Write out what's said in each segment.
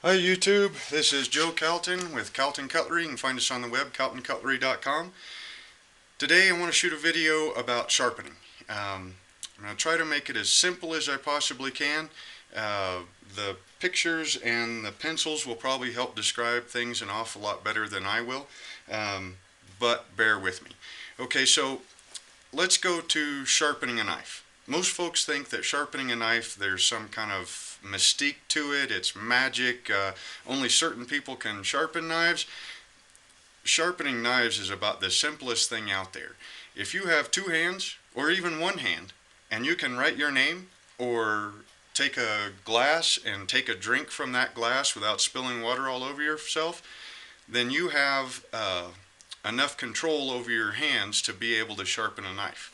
Hi YouTube, this is Joe Calton with Calton Cutlery. You can find us on the web, caltoncutlery.com. Today I want to shoot a video about sharpening. I'm going to try to make it as simple as I possibly can. The pictures and the pencils will probably help describe things an awful lot better than I will, but bear with me. Okay, so let's go to sharpening a knife. Most folks think that sharpening a knife, there's some kind of mystique to it, it's magic, only certain people can sharpen knives. Sharpening knives is about the simplest thing out there. If you have two hands, or even one hand, and you can write your name, or take a glass and take a drink from that glass without spilling water all over yourself, then you have enough control over your hands to be able to sharpen a knife.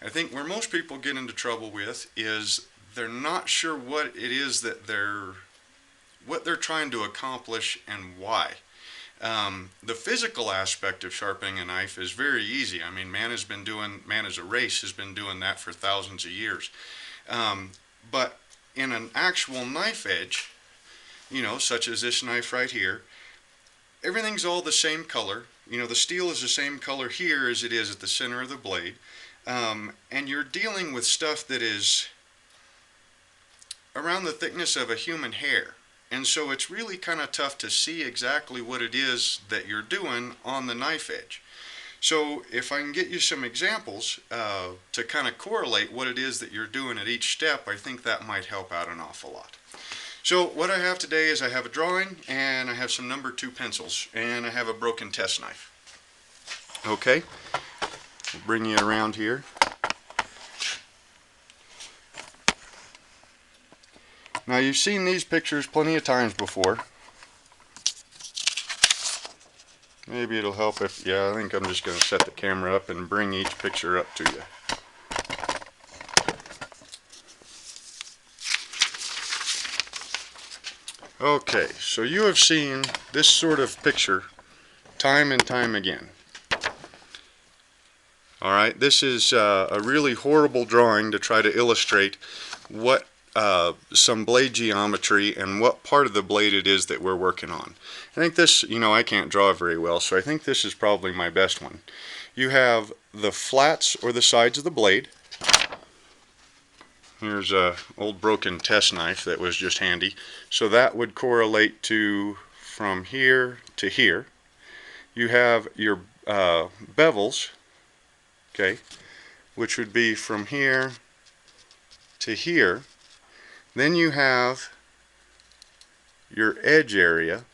I think where most people get into trouble with is they're not sure what it is that they're trying to accomplish and why. The physical aspect of sharpening a knife is very easy. I mean, man as a race has been doing that for thousands of years. But in an actual knife edge, such as this knife right here, everything's all the same color. The steel is the same color here as it is at the center of the blade. And you're dealing with stuff that is around the thickness of a human hair. And so it's really kind of tough to see exactly what it is that you're doing on the knife edge. So if I can get you some examples to kind of correlate what it is that you're doing at each step, I think that might help out an awful lot. So what I have today is I have a drawing, and I have some number 2 pencils, and I have a broken test knife. Okay, we'll bring you around here. Now you've seen these pictures plenty of times before. Maybe it'll help if, I think I'm just going to set the camera up and bring each picture up to you. Okay, so you have seen this sort of picture time and time again. Alright, this is a really horrible drawing to try to illustrate what some blade geometry and what part of the blade it is that we're working on. I think this, I can't draw very well, so I think this is probably my best one. You have the flats or the sides of the blade. Here's an old broken test knife that was just handy. So that would correlate to from here to here. You have your bevels, okay, which would be from here to here. Then you have your edge area,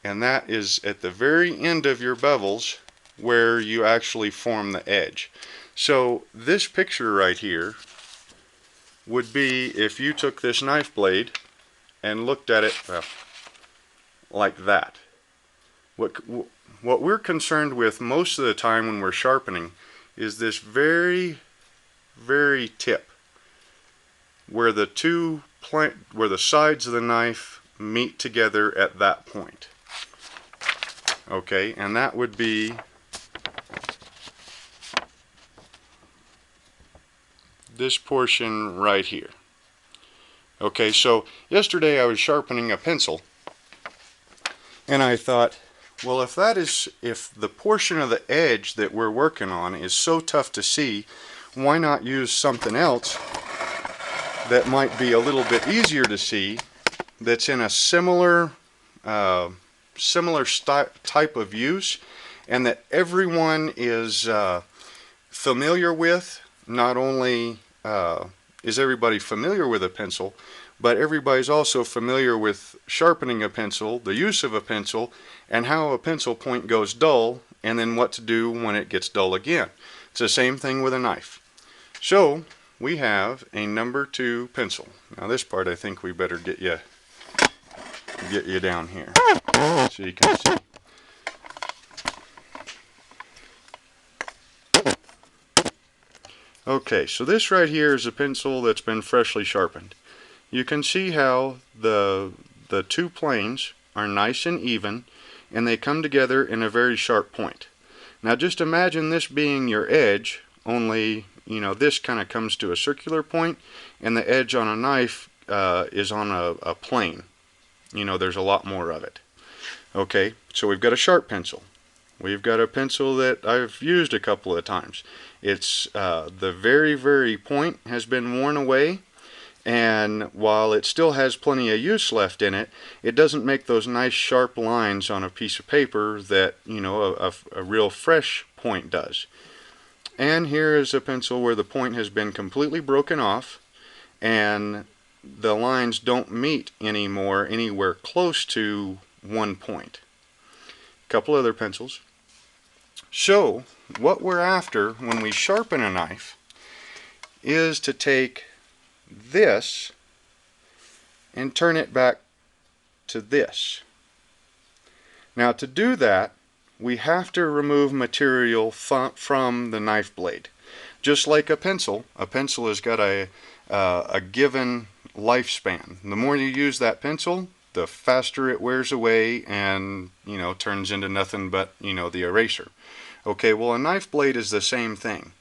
and that is at the very end of your bevels where you actually form the edge. So this picture right here would be if you took this knife blade and looked at it like that. What we're concerned with most of the time when we're sharpening is this very, very tip where the sides of the knife meet together at that point. Okay, and that would be this portion right here. Okay, so yesterday I was sharpening a pencil, and I thought, well, if the portion of the edge that we're working on is so tough to see, why not use something else that might be a little bit easier to see, that's in a similar type of use, and that everyone is familiar with. Not only is everybody familiar with a pencil, but everybody's also familiar with sharpening a pencil, the use of a pencil, and how a pencil point goes dull, and then what to do when it gets dull again. It's the same thing with a knife. So we have a number 2 pencil. Now this part I think we better get you down here so you can see. Okay, so this right here is a pencil that's been freshly sharpened. You can see how the 2 planes are nice and even, and they come together in a very sharp point. Now just imagine this being your edge, only this kind of comes to a circular point, and the edge on a knife is on a plane. you know, there's a lot more of it. Okay, so we've got a sharp pencil. We've got a pencil that I've used a couple of times. It's the very point has been worn away, and while it still has plenty of use left in it, it doesn't make those nice sharp lines on a piece of paper that, you know, a real fresh point does. And here is a pencil where the point has been completely broken off and the lines don't meet anymore anywhere close to one point. A couple other pencils. So what we're after when we sharpen a knife is to take this and turn it back to this. Now to do that, we have to remove material from the knife blade. Just like a pencil has got a given lifespan. The more you use that pencil, the faster it wears away and, you know, turns into nothing but, you know, the eraser. Okay, well, a knife blade is the same thing.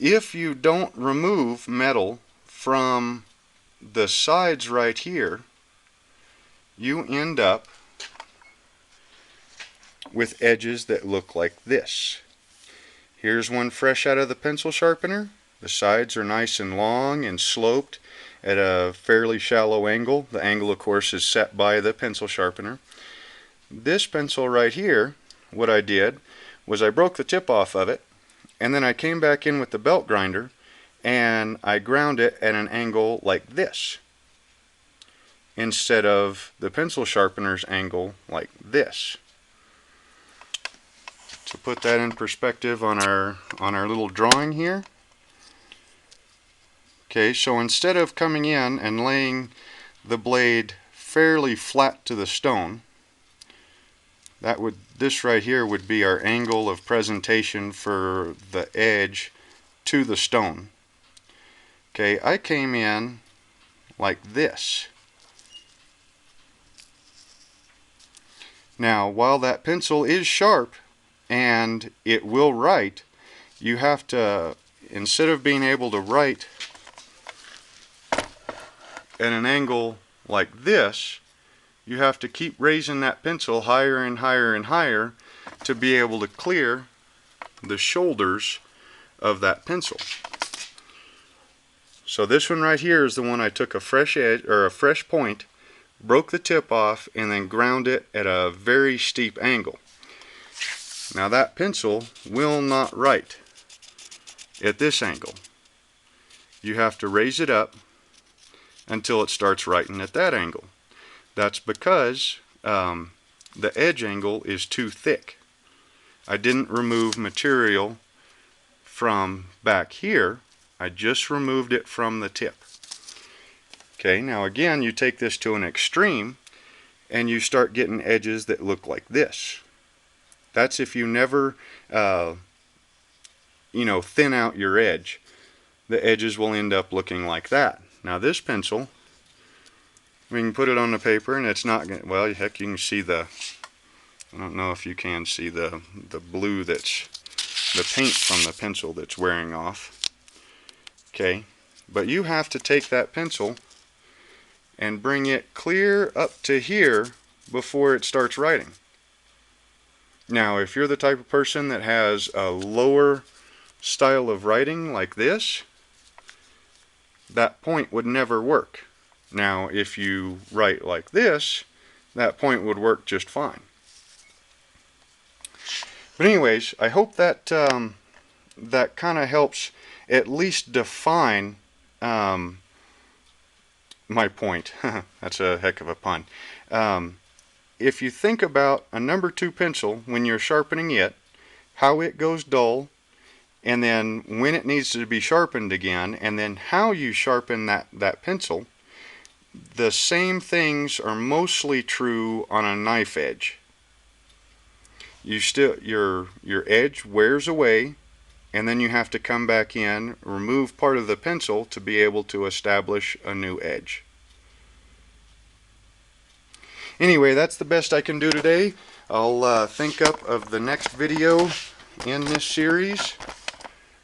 If you don't remove metal from the sides right here, you end up with edges that look like this. Here's one fresh out of the pencil sharpener. The sides are nice and long and sloped at a fairly shallow angle. The angle, of course, is set by the pencil sharpener. This pencil right here, what I did was I broke the tip off of it, and then I came back in with the belt grinder and I ground it at an angle like this instead of the pencil sharpener's angle like this. To put that in perspective on our little drawing here. Okay, so instead of coming in and laying the blade fairly flat to the stone, this right here would be our angle of presentation for the edge to the stone. Okay, I came in like this. Now, while that pencil is sharp and it will write, you have to, instead of being able to write at an angle like this, you have to keep raising that pencil higher and higher and higher to be able to clear the shoulders of that pencil. So this one right here is the one I took a fresh edge or a fresh point, broke the tip off, and then ground it at a very steep angle. Now that pencil will not write at this angle. You have to raise it up until it starts writing at that angle. That's because the edge angle is too thick. I didn't remove material from back here, I just removed it from the tip. Okay, now again, you take this to an extreme and you start getting edges that look like this. That's if you never you know, thin out your edge. The edges will end up looking like that. Now this pencil, we can put it on the paper and it's not going to, well, heck, you can see the, I don't know if you can see the blue that's the paint from the pencil that's wearing off. Okay, but you have to take that pencil and bring it clear up to here before it starts writing. Now, if you're the type of person that has a lower style of writing like this, that point would never work. Now, if you write like this, that point would work just fine. But anyways, I hope that that kind of helps at least define my point. That's a heck of a pun. If you think about a number 2 pencil when you're sharpening it, how it goes dull, and then when it needs to be sharpened again, and then how you sharpen that pencil, the same things are mostly true on a knife edge. Your edge wears away, and then you have to come back in, remove part of the pencil to be able to establish a new edge. Anyway, that's the best I can do today. I'll think up of the next video in this series.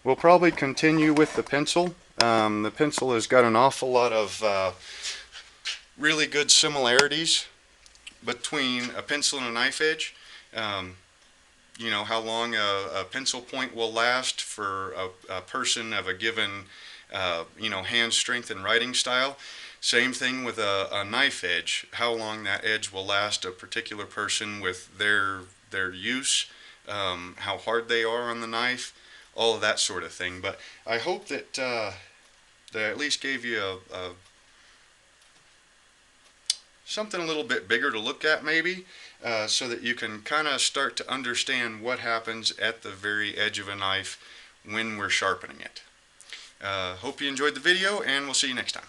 We'll probably continue with the pencil. The pencil has got an awful lot of really good similarities between a pencil and a knife edge. You know, how long a pencil point will last for a person of a given, you know, hand strength and writing style. Same thing with a knife edge, how long that edge will last a particular person with their use, how hard they are on the knife, all of that sort of thing. But I hope that that at least gave you a something a little bit bigger to look at maybe, so that you can kind of start to understand what happens at the very edge of a knife when we're sharpening it. Hope you enjoyed the video, and we'll see you next time.